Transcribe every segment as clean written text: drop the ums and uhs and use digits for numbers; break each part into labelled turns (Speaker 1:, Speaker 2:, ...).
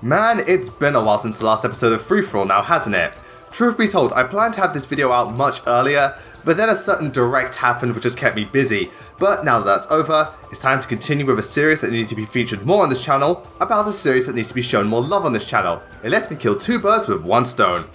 Speaker 1: Man, it's been a while since the last episode of 3FORALL now, hasn't it? Truth be told, I planned to have this video out much earlier, but then a certain direct happened which has kept me busy. But now that that's over, it's time to continue with a series that needs to be featured more on this channel, about a series that needs to be shown more love on this channel. It lets me kill two birds with one stone.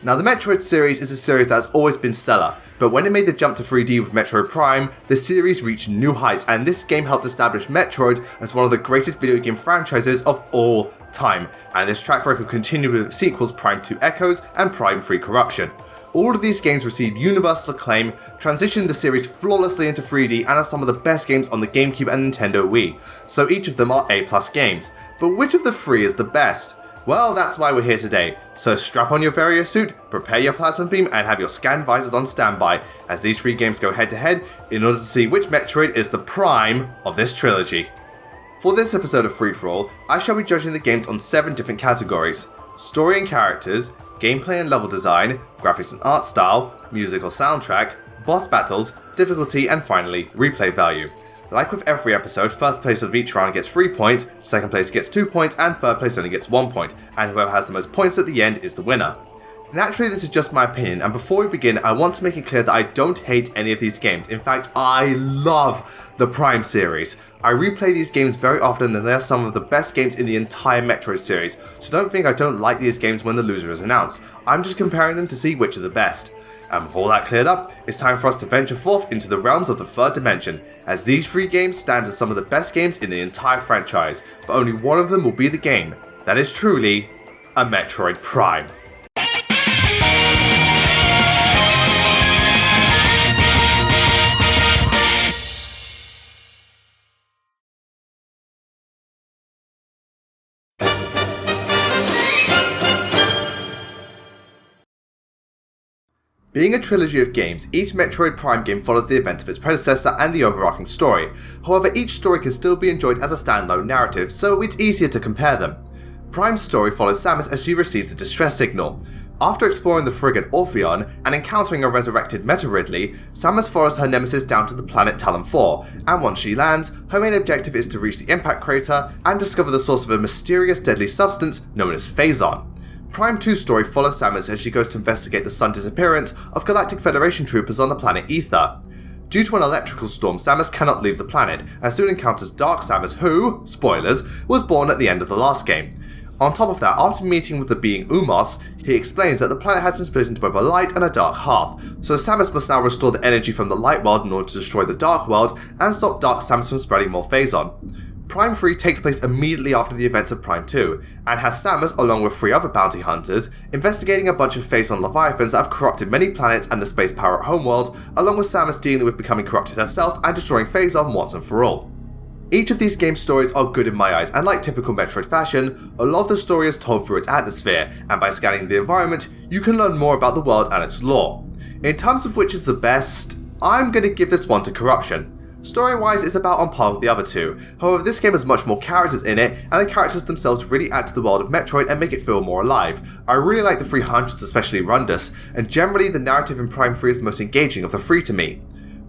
Speaker 1: Now, the Metroid series is a series that has always been stellar, but when it made the jump to 3D with Metroid Prime, the series reached new heights, and this game helped establish Metroid as one of the greatest video game franchises of all time, and this track record continued with sequels Prime 2 Echoes and Prime 3 Corruption. All of these games received universal acclaim, transitioned the series flawlessly into 3D, and are some of the best games on the Gamecube and Nintendo Wii, so each of them are A+ games. But which of the three is the best? Well, that's why we're here today, so strap on your Varia suit, prepare your plasma beam, and have your scan visors on standby, as these three games go head to head in order to see which Metroid is the prime of this trilogy. For this episode of 3FORALL, I shall be judging the games on 7 different categories: story and characters, gameplay and level design, graphics and art style, music or soundtrack, boss battles, difficulty, and finally, replay value. Like with every episode, first place of each round gets 3 points, second place gets 2 points, and third place only gets 1 point, and whoever has the most points at the end is the winner. Naturally, this is just my opinion, and before we begin, I want to make it clear that I don't hate any of these games. In fact, I love the Prime series. I replay these games very often, and they are some of the best games in the entire Metroid series, so don't think I don't like these games when the loser is announced. I'm just comparing them to see which are the best. And with all that cleared up, it's time for us to venture forth into the realms of the third dimension, as these 3 games stand as some of the best games in the entire franchise, but only one of them will be the game that is truly a Metroid Prime. Being a trilogy of games, each Metroid Prime game follows the events of its predecessor and the overarching story. However, each story can still be enjoyed as a standalone narrative, so it's easier to compare them. Prime's story follows Samus as she receives a distress signal. After exploring the frigate Orpheon and encountering a resurrected Meta Ridley, Samus follows her nemesis down to the planet Talon 4, and once she lands, her main objective is to reach the impact crater and discover the source of a mysterious deadly substance known as Phazon. Prime 2's story follows Samus as she goes to investigate the sudden disappearance of Galactic Federation troopers on the planet Ether. Due to an electrical storm, Samus cannot leave the planet, and soon encounters Dark Samus who, spoilers, was born at the end of the last game. On top of that, after meeting with the being Umos, he explains that the planet has been split into both a light and a dark half, so Samus must now restore the energy from the light world in order to destroy the dark world and stop Dark Samus from spreading more Phazon. Prime 3 takes place immediately after the events of Prime 2, and has Samus, along with 3 other bounty hunters, investigating a bunch of Phazon Leviathans that have corrupted many planets and the space power at Homeworld, along with Samus dealing with becoming corrupted herself and destroying Phazon once and for all. Each of these games' stories are good in my eyes, and like typical Metroid fashion, a lot of the story is told through its atmosphere, and by scanning the environment, you can learn more about the world and its lore. In terms of which is the best, I'm going to give this one to Corruption. Story-wise, it's about on par with the other two, however this game has much more characters in it, and the characters themselves really add to the world of Metroid and make it feel more alive. I really like the 300s, especially Rundus, and generally the narrative in Prime 3 is the most engaging of the 3 to me.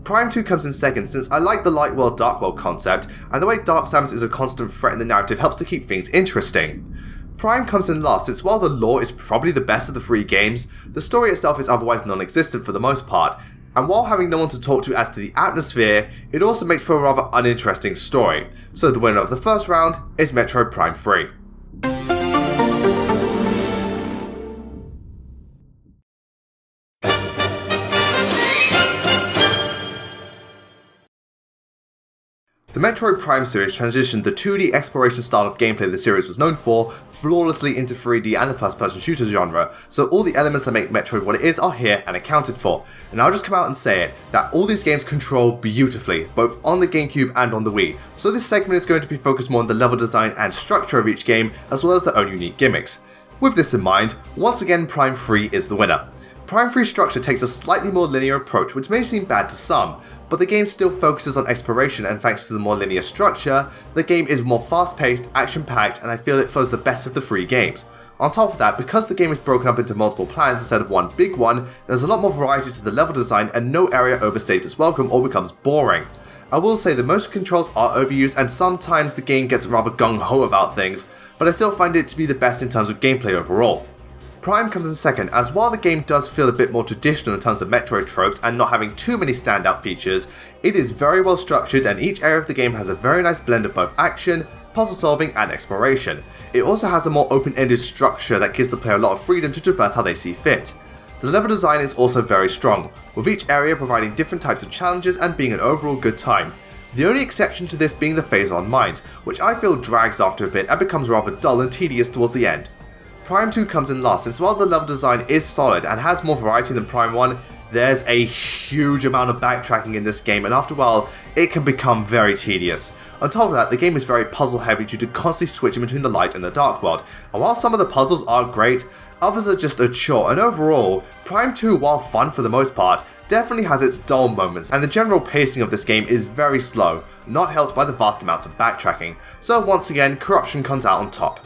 Speaker 1: Prime 2 comes in second since I like the light world dark world concept, and the way Dark Samus is a constant threat in the narrative helps to keep things interesting. Prime comes in last since while the lore is probably the best of the 3 games, the story itself is otherwise non-existent for the most part, and while having no one to talk to as to the atmosphere, it also makes for a rather uninteresting story. So the winner of the first round is Metroid Prime 3. The Metroid Prime series transitioned the 2D exploration style of gameplay the series was known for flawlessly into 3D and the first-person shooter genre, so all the elements that make Metroid what it is are here and accounted for. And I'll just come out and say it, that all these games control beautifully, both on the Gamecube and on the Wii, so this segment is going to be focused more on the level design and structure of each game, as well as their own unique gimmicks. With this in mind, once again Prime 3 is the winner. Prime 3's structure takes a slightly more linear approach, which may seem bad to some, but the game still focuses on exploration, and thanks to the more linear structure, the game is more fast-paced, action-packed, and I feel it flows the best of the 3 games. On top of that, because the game is broken up into multiple planets instead of one big one, there's a lot more variety to the level design and no area overstays its welcome or becomes boring. I will say the motion controls are overused and sometimes the game gets rather gung-ho about things, but I still find it to be the best in terms of gameplay overall. Prime comes in second, as while the game does feel a bit more traditional in terms of Metroid tropes and not having too many standout features, it is very well structured and each area of the game has a very nice blend of both action, puzzle solving and exploration. It also has a more open-ended structure that gives the player a lot of freedom to traverse how they see fit. The level design is also very strong, with each area providing different types of challenges and being an overall good time. The only exception to this being the phase on mines, which I feel drags after a bit and becomes rather dull and tedious towards the end. Prime 2 comes in last, since while the level design is solid and has more variety than Prime 1, there's a huge amount of backtracking in this game and after a while it can become very tedious. On top of that, the game is very puzzle heavy due to constantly switching between the light and the dark world, and while some of the puzzles are great, others are just a chore, and overall, Prime 2, while fun for the most part, definitely has its dull moments, and the general pacing of this game is very slow, not helped by the vast amounts of backtracking, so once again, Corruption comes out on top.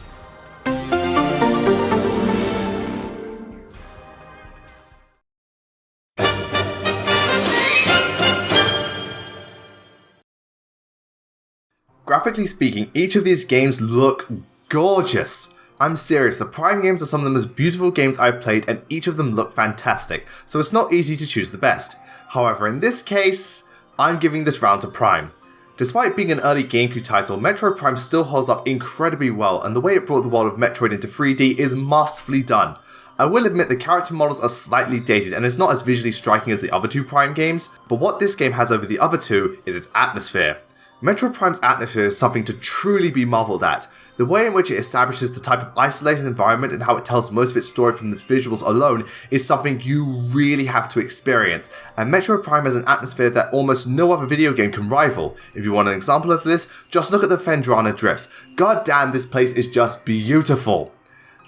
Speaker 1: Graphically speaking, each of these games look gorgeous. I'm serious, the Prime games are some of the most beautiful games I've played and each of them look fantastic, so it's not easy to choose the best. However, in this case, I'm giving this round to Prime. Despite being an early Gamecube title, Metroid Prime still holds up incredibly well, and the way it brought the world of Metroid into 3D is masterfully done. I will admit the character models are slightly dated and it's not as visually striking as the other two Prime games, but what this game has over the other two is its atmosphere. Metroid Prime's atmosphere is something to truly be marveled at. The way in which it establishes the type of isolated environment and how it tells most of its story from the visuals alone is something you really have to experience, and Metroid Prime has an atmosphere that almost no other video game can rival. If you want an example of this, just look at the Fendrana drifts. God damn, this place is just beautiful.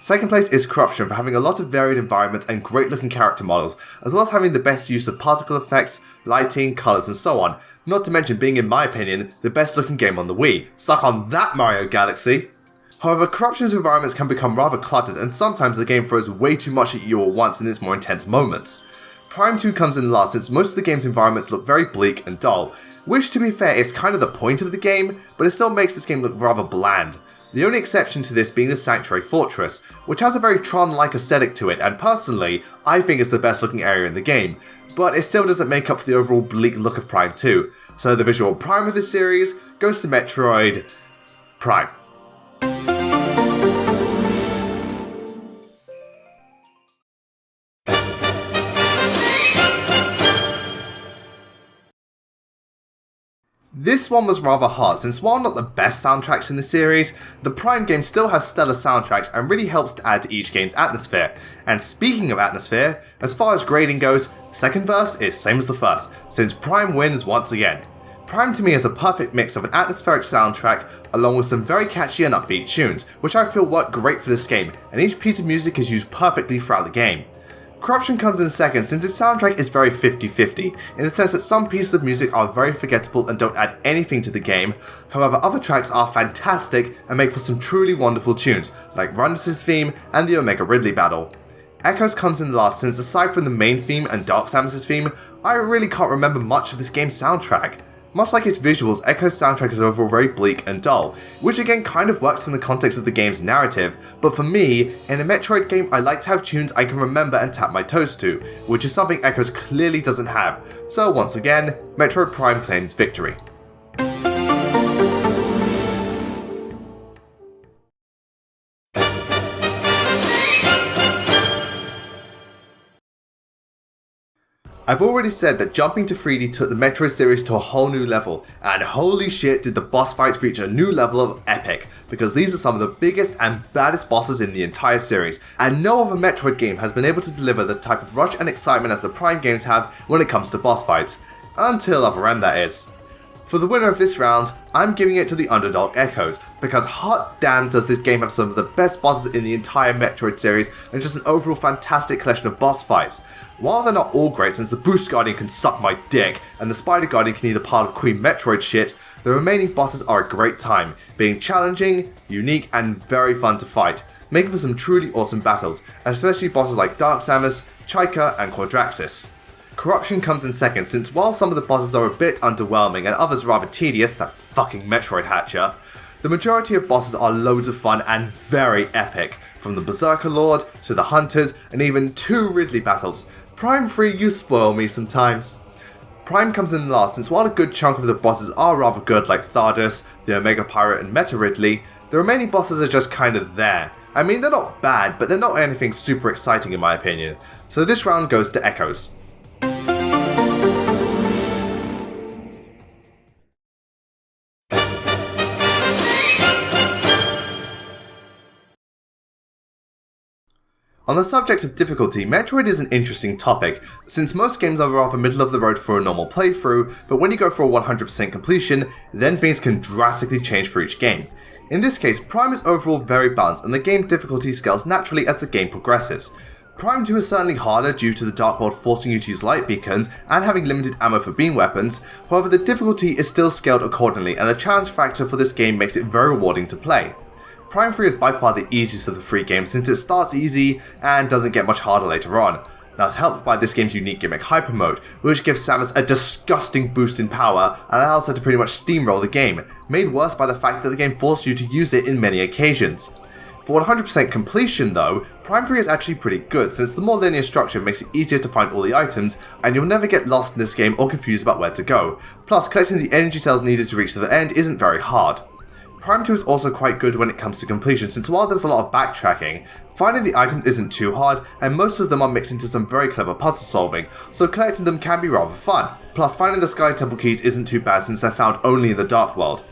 Speaker 1: Second place is Corruption for having a lot of varied environments and great looking character models, as well as having the best use of particle effects, lighting, colours and so on, not to mention being in my opinion the best looking game on the Wii. Suck on that, Mario Galaxy! However, Corruption's environments can become rather cluttered and sometimes the game throws way too much at you at once in its more intense moments. Prime 2 comes in last since most of the game's environments look very bleak and dull, which to be fair is kind of the point of the game, but it still makes this game look rather bland. The only exception to this being the Sanctuary Fortress, which has a very Tron-like aesthetic to it and personally, I think is the best looking area in the game, but it still doesn't make up for the overall bleak look of Prime 2, so the visual prime of this series goes to Metroid Prime. This one was rather hard, since while not the best soundtracks in the series, the Prime games still have stellar soundtracks and really helps to add to each game's atmosphere. And speaking of atmosphere, as far as grading goes, second verse is same as the first, since Prime wins once again. Prime to me is a perfect mix of an atmospheric soundtrack along with some very catchy and upbeat tunes, which I feel work great for this game, and each piece of music is used perfectly throughout the game. Corruption comes in second since its soundtrack is very 50-50, in the sense that some pieces of music are very forgettable and don't add anything to the game, however other tracks are fantastic and make for some truly wonderful tunes, like Rundus' theme and the Omega Ridley battle. Echoes comes in last since aside from the main theme and Dark Samus' theme, I really can't remember much of this game's soundtrack. Much like its visuals, Echo's soundtrack is overall very bleak and dull, which again kind of works in the context of the game's narrative, but for me, in a Metroid game I like to have tunes I can remember and tap my toes to, which is something Echoes clearly doesn't have, so once again, Metroid Prime claims victory. I've already said that jumping to 3D took the Metroid series to a whole new level, and holy shit did the boss fights reach a new level of epic, because these are some of the biggest and baddest bosses in the entire series, and no other Metroid game has been able to deliver the type of rush and excitement as the Prime games have when it comes to boss fights. Until Other M, that is. For the winner of this round, I'm giving it to the underdog Echoes, because hot damn does this game have some of the best bosses in the entire Metroid series and just an overall fantastic collection of boss fights. While they're not all great since the Boost Guardian can suck my dick and the Spider Guardian can eat a part of Queen Metroid shit, the remaining bosses are a great time, being challenging, unique and very fun to fight, making for some truly awesome battles, especially bosses like Dark Samus, Chica and Quadraxis. Corruption comes in second, since while some of the bosses are a bit underwhelming and others rather tedious, that fucking Metroid hatcher, the majority of bosses are loads of fun and very epic, from the Berserker Lord to the Hunters and even 2 Ridley battles. Prime 3, you spoil me sometimes. Prime comes in last, since while a good chunk of the bosses are rather good like Thardus, the Omega Pirate and Meta Ridley, the remaining bosses are just kind of there. I mean, they're not bad, but they're not anything super exciting in my opinion. So this round goes to Echoes. On the subject of difficulty, Metroid is an interesting topic, since most games are rather middle of the road for a normal playthrough, but when you go for a 100% completion, then things can drastically change for each game. In this case, Prime is overall very balanced and the game difficulty scales naturally as the game progresses. Prime 2 is certainly harder due to the Dark World forcing you to use light beacons and having limited ammo for beam weapons, however the difficulty is still scaled accordingly and the challenge factor for this game makes it very rewarding to play. Prime 3 is by far the easiest of the 3 games since it starts easy and doesn't get much harder later on. That's helped by this game's unique gimmick Hyper Mode, which gives Samus a disgusting boost in power and allows her to pretty much steamroll the game, made worse by the fact that the game forces you to use it in many occasions. For 100% completion though, Prime 3 is actually pretty good since the more linear structure makes it easier to find all the items and you'll never get lost in this game or confused about where to go, plus collecting the energy cells needed to reach to the end isn't very hard. Prime 2 is also quite good when it comes to completion since while there's a lot of backtracking, finding the items isn't too hard and most of them are mixed into some very clever puzzle solving, so collecting them can be rather fun. Plus finding the Sky Temple keys isn't too bad since they're found only in the Dark World.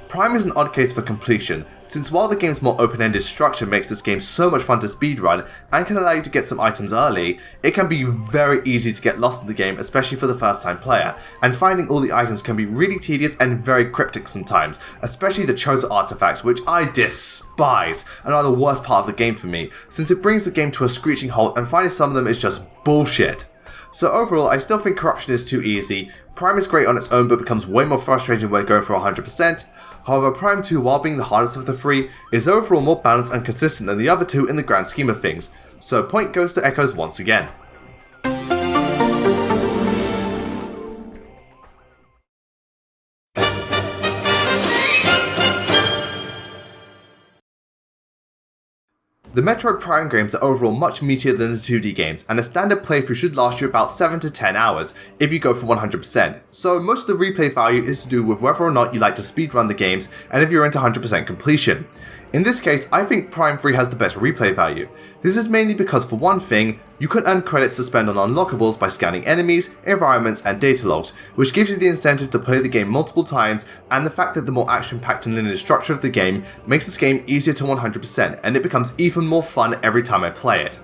Speaker 1: Prime is an odd case for completion, since while the game's more open-ended structure makes this game so much fun to speedrun and can allow you to get some items early, it can be very easy to get lost in the game, especially for the first time player, and finding all the items can be really tedious and very cryptic sometimes, especially the chosen artifacts, which I despise and are the worst part of the game for me, since it brings the game to a screeching halt and finding some of them is just bullshit. So overall, I still think Corruption is too easy. Prime is great on its own but becomes way more frustrating when going for 100%. However, Prime 2, while being the hardest of the 3, is overall more balanced and consistent than the other 2 in the grand scheme of things. So point goes to Echoes once again. The Metroid Prime games are overall much meatier than the 2D games, and a standard playthrough should last you about 7 to 10 hours if you go for 100%, so most of the replay value is to do with whether or not you like to speedrun the games and if you're into 100% completion. In this case, I think Prime 3 has the best replay value. This is mainly because for one thing, you can earn credits to spend on unlockables by scanning enemies, environments and data logs, which gives you the incentive to play the game multiple times, and the fact that the more action-packed and linear structure of the game makes this game easier to 100% and it becomes even more fun every time I play it.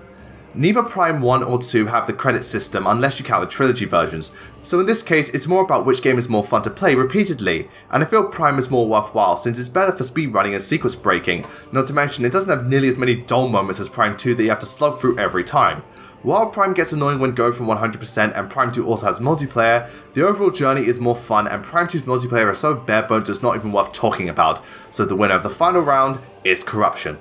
Speaker 1: Neither Prime 1 or 2 have the credit system unless you count the Trilogy versions, so in this case it's more about which game is more fun to play repeatedly, and I feel Prime is more worthwhile since it's better for speedrunning and sequence breaking, not to mention it doesn't have nearly as many dull moments as Prime 2 that you have to slog through every time. While Prime gets annoying when going from 100% and Prime 2 also has multiplayer, the overall journey is more fun and Prime 2's multiplayer is so bare bones it's not even worth talking about, so the winner of the final round is Corruption.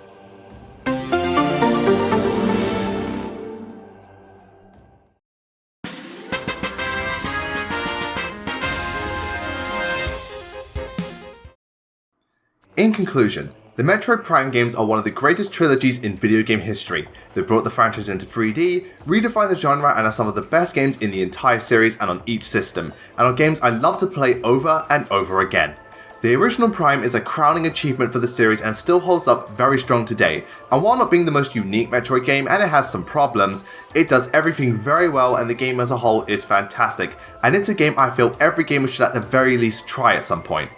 Speaker 1: In conclusion, the Metroid Prime games are one of the greatest trilogies in video game history. They brought the franchise into 3D, redefined the genre and are some of the best games in the entire series and on each system, and are games I love to play over and over again. The original Prime is a crowning achievement for the series and still holds up very strong today, and while not being the most unique Metroid game and it has some problems, it does everything very well and the game as a whole is fantastic, and it's a game I feel every gamer should at the very least try at some point.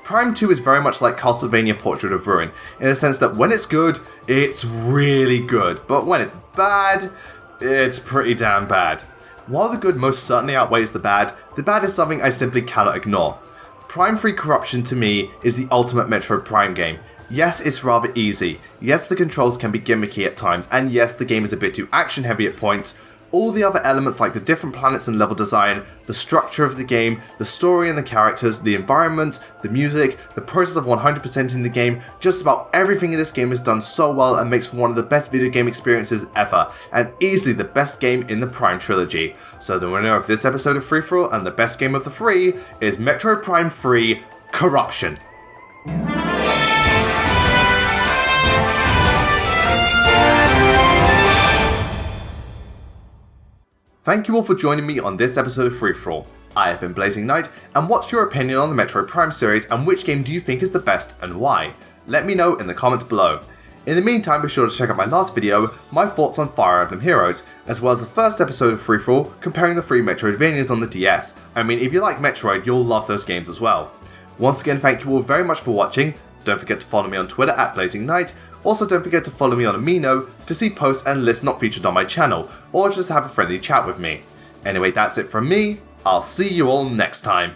Speaker 1: Prime 2 is very much like Castlevania Portrait of Ruin, in the sense that when it's good, it's really good, but when it's bad, it's pretty damn bad. While the good most certainly outweighs the bad is something I simply cannot ignore. Prime 3 Corruption to me is the ultimate Metroid Prime game. Yes, it's rather easy, yes the controls can be gimmicky at times, and yes the game is a bit too action heavy at points, all the other elements like the different planets and level design, the structure of the game, the story and the characters, the environment, the music, the process of 100% in the game, just about everything in this game is done so well and makes for one of the best video game experiences ever, and easily the best game in the Prime trilogy. So the winner of this episode of 3FORALL and the best game of the 3 is Metroid Prime 3 Corruption. Thank you all for joining me on this episode of 3FORALL. I have been BLAZINGKNIGHT, and what's your opinion on the Metroid Prime series and which game do you think is the best and why? Let me know in the comments below. In the meantime, be sure to check out my last video, my thoughts on Fire Emblem Heroes, as well as the first episode of 3FORALL comparing the 3 Metroidvanias on the DS. I mean, if you like Metroid, you'll love those games as well. Once again, thank you all very much for watching. Don't forget to follow me on Twitter at BLAZINGKNIGHT. Also, don't forget to follow me on Amino to see posts and lists not featured on my channel, or just have a friendly chat with me. Anyway, that's it from me. I'll see you all next time.